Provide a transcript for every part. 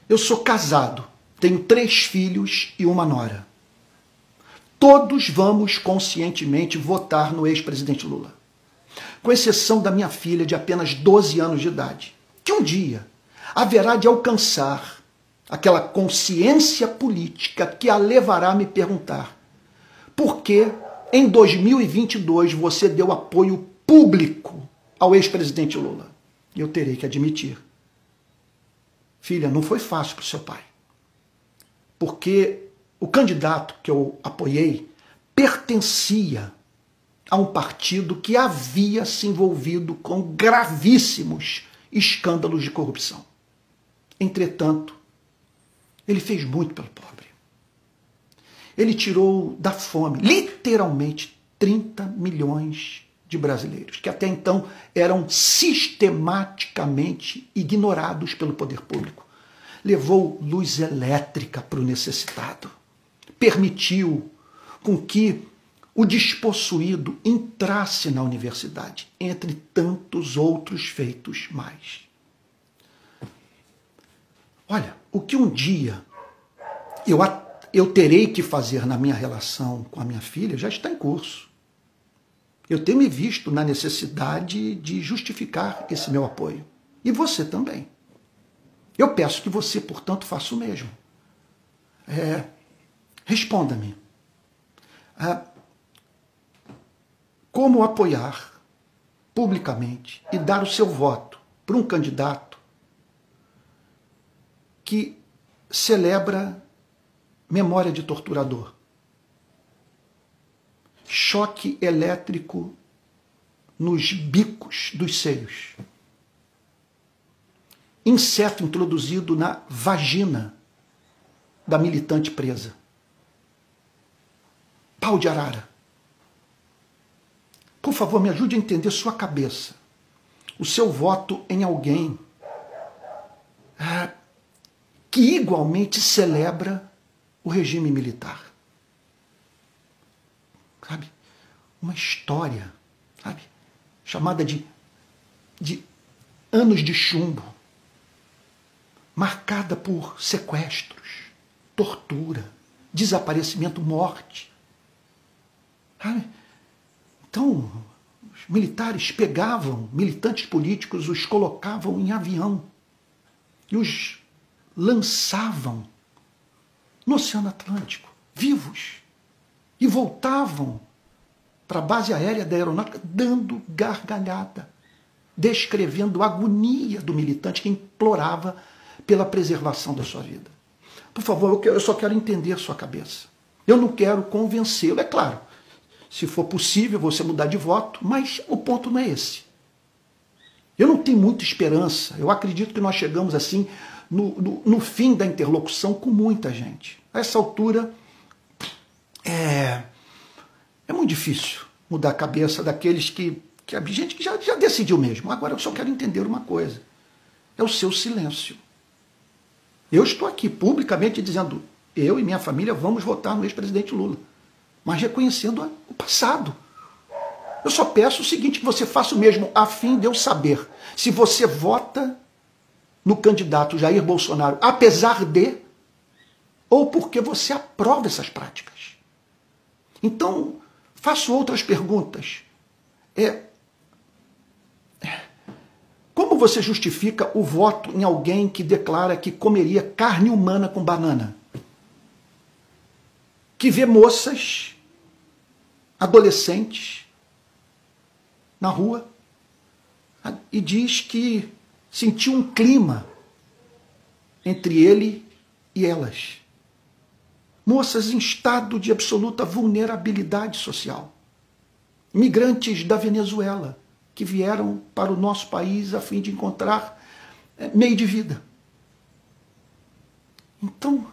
Eu sou casado, tenho 3 filhos e uma nora. Todos vamos conscientemente votar no ex-presidente Lula, com exceção da minha filha de apenas 12 anos de idade, que um dia haverá de alcançar aquela consciência política que a levará a me perguntar por que em 2022 você deu apoio público ao ex-presidente Lula. E eu terei que admitir: filha, não foi fácil para o seu pai, porque o candidato que eu apoiei pertencia a um partido que havia se envolvido com gravíssimos escândalos de corrupção. Entretanto, ele fez muito pelo pobre. Ele tirou da fome, literalmente, 30 milhões de brasileiros, que até então eram sistematicamente ignorados pelo poder público. Levou luz elétrica para o necessitado. Permitiu com que o despossuído entrasse na universidade, entre tantos outros feitos mais. Olha, o que um dia eu terei que fazer na minha relação com a minha filha já está em curso. Eu tenho me visto na necessidade de justificar esse meu apoio. E você também. Eu peço que você, portanto, faça o mesmo. Responda-me. Como apoiar publicamente e dar o seu voto para um candidato que celebra memória de torturador, choque elétrico nos bicos dos seios, inseto introduzido na vagina da militante presa, pau de arara? Por favor, me ajude a entender sua cabeça. O seu voto em alguém que igualmente celebra o regime militar. Sabe? Uma história, sabe? Chamada de anos de chumbo, marcada por sequestros, tortura, desaparecimento, morte. Sabe? Então, os militares pegavam militantes políticos, os colocavam em avião e os lançavam no Oceano Atlântico, vivos, e voltavam para a base aérea da aeronáutica dando gargalhada, descrevendo a agonia do militante que implorava pela preservação da sua vida. Por favor, eu só quero entender a sua cabeça. Eu não quero convencê-lo, é claro. Se for possível você mudar de voto, mas o ponto não é esse. Eu não tenho muita esperança. Eu acredito que nós chegamos assim no fim da interlocução com muita gente. A essa altura é muito difícil mudar a cabeça daqueles que a gente que já decidiu mesmo. Agora eu só quero entender uma coisa. É o seu silêncio. Eu estou aqui publicamente dizendo: eu e minha família vamos votar no ex-presidente Lula, mas reconhecendo o passado. Eu só peço o seguinte, que você faça o mesmo, a fim de eu saber se você vota no candidato Jair Bolsonaro, apesar de, ou porque você aprova essas práticas. Então, faço outras perguntas. Como você justifica o voto em alguém que declara que comeria carne humana com banana? Que vê moças, adolescentes, na rua, e diz que sentiu um clima entre ele e elas. Moças em estado de absoluta vulnerabilidade social. Imigrantes da Venezuela, que vieram para o nosso país a fim de encontrar meio de vida. Então,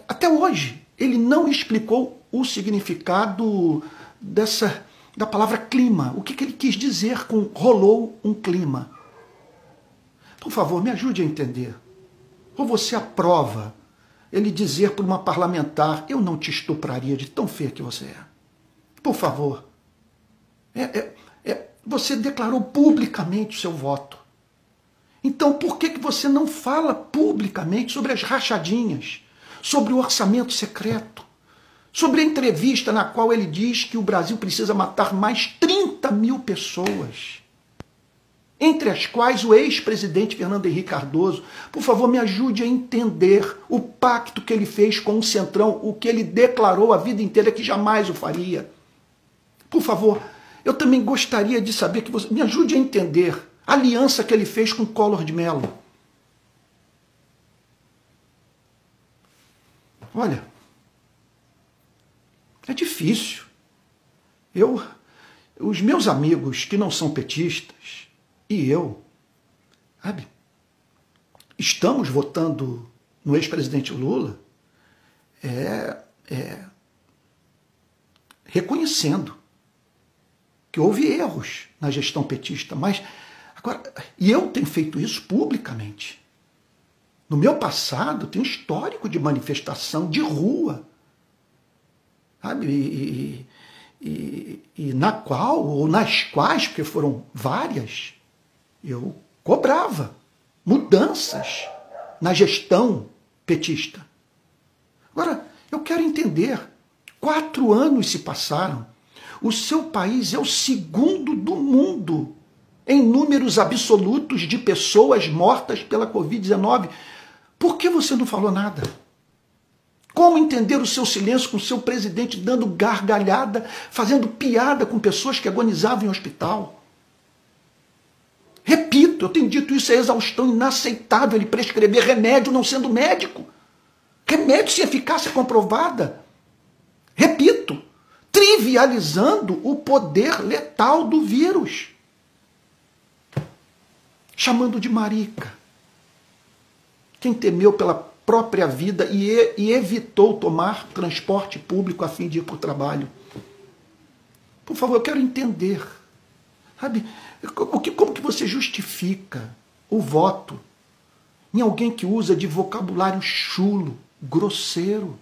até hoje, ele não explicou o significado da palavra clima. O que ele quis dizer com rolou um clima? Por favor, me ajude a entender. Ou você aprova ele dizer para uma parlamentar: eu não te estupraria de tão feia que você é? Por favor. Você declarou publicamente o seu voto. Então por que você não fala publicamente sobre as rachadinhas, sobre o orçamento secreto, sobre a entrevista na qual ele diz que o Brasil precisa matar mais 30 mil pessoas, entre as quais o ex-presidente Fernando Henrique Cardoso? Por favor, me ajude a entender o pacto que ele fez com o Centrão, o que ele declarou a vida inteira que jamais o faria. Por favor, eu também gostaria de saber que você me ajude a entender a aliança que ele fez com Collor de Mello. Olha, é difícil. Os meus amigos que não são petistas e eu, sabe, estamos votando no ex-presidente Lula, reconhecendo que houve erros na gestão petista, mas agora, e eu tenho feito isso publicamente. No meu passado, tem um histórico de manifestação de rua, sabe? E na qual, ou nas quais, porque foram várias, eu cobrava mudanças na gestão petista. Agora, eu quero entender, 4 anos se passaram, o seu país é o segundo do mundo em números absolutos de pessoas mortas pela Covid-19. Por que você não falou nada? Como entender o seu silêncio com o seu presidente dando gargalhada, fazendo piada com pessoas que agonizavam em hospital? Repito, eu tenho dito isso, é exaustão, inaceitável ele prescrever remédio não sendo médico. Remédio sem eficácia comprovada. Repito, trivializando o poder letal do vírus. Chamando de marica quem temeu pela própria vida e evitou tomar transporte público a fim de ir para o trabalho. Por favor, eu quero entender. Sabe, como que você justifica o voto em alguém que usa de vocabulário chulo, grosseiro,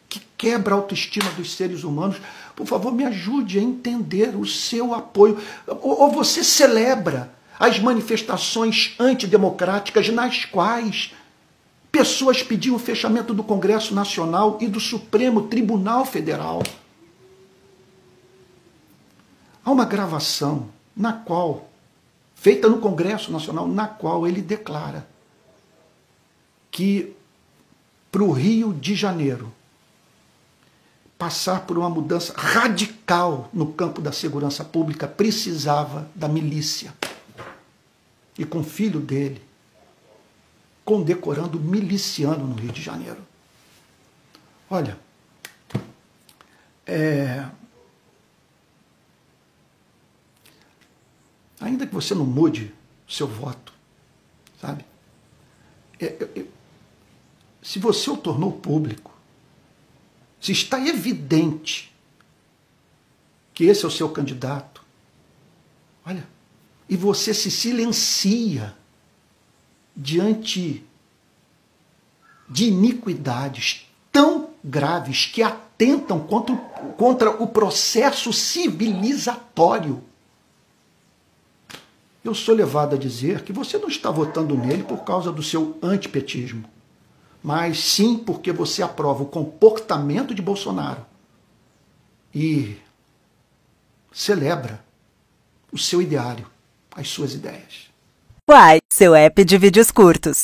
que quebra a autoestima dos seres humanos? Por favor, me ajude a entender o seu apoio. Ou você celebra as manifestações antidemocráticas nas quais pessoas pediam o fechamento do Congresso Nacional e do Supremo Tribunal Federal. Há uma gravação na qual, feita no Congresso Nacional, na qual ele declara que para o Rio de Janeiro passar por uma mudança radical no campo da segurança pública precisava da milícia. E com o filho dele condecorando miliciano no Rio de Janeiro. Olha, ainda que você não mude o seu voto, sabe? Se você o tornou público, se está evidente que esse é o seu candidato, olha, e você se silencia diante de iniquidades tão graves que atentam contra o processo civilizatório, eu sou levado a dizer que você não está votando nele por causa do seu antipetismo, mas sim porque você aprova o comportamento de Bolsonaro e celebra o seu ideário, as suas ideias. Uai, seu app de vídeos curtos.